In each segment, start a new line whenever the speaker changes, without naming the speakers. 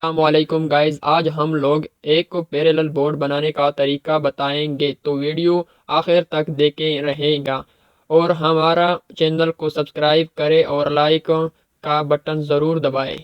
अस्सलामुअलैकुम गाइस, आज हम लोग एक पैरेलल बोर्ड बनाने का तरीका बताएंगे, तो वीडियो आखिर तक देखे रहेगा। और हमारा चैनल को सब्सक्राइब करें और लाइक का बटन ज़रूर दबाएं।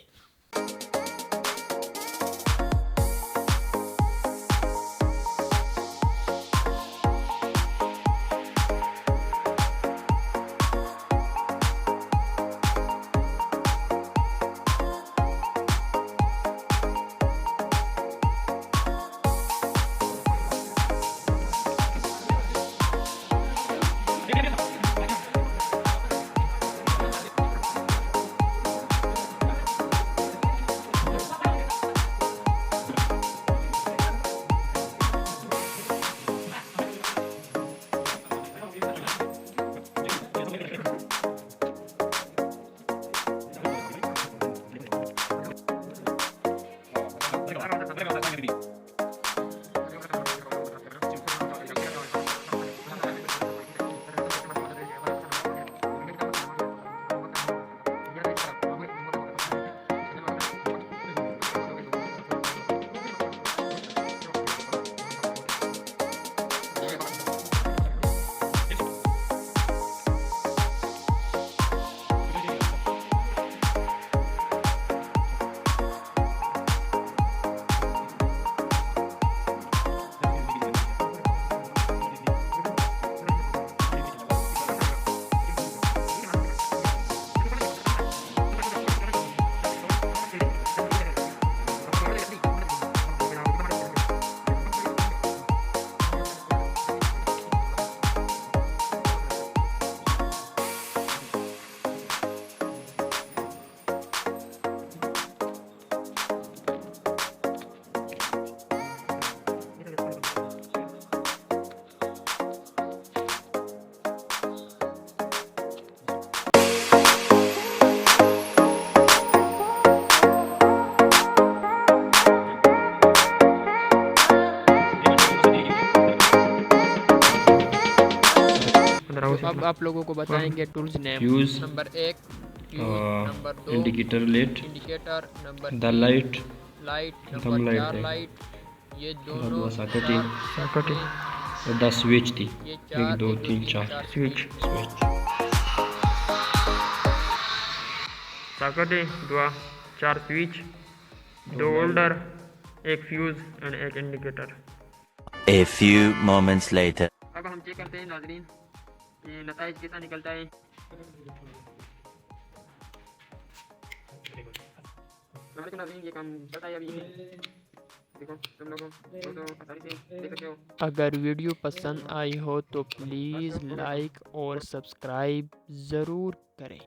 तो अब आप लोगों को बताएंगे tools name.
Fuse,
number 1 fuse, number 2
indicator लेट,
indicator, number
the
3
light,
light,
दम
नंबर
लाइट
4
है,
लाइट। ये
और
दोनों
दुआ साकटी,
साकटी,
और 10 स्विच थी,
ये
1
4
2
1 2
3
3
4
4
स्विच।
साकट है, दुआ 4 स्विच, 2 होल्डर, एक फ्यूज एंड एक indicator.
A few moments later.
अब हम चेक करते हैं नाजरीन, ये नताइज कैसा निकलता है। वालेकुम नाज़रीन, ये काम चलता है अभी। देखो तुम लोगों तो आसानी से देख सकते हो। अगर वीडियो पसंद आई हो तो प्लीज़ लाइक और सब्सक्राइब ज़रूर करें।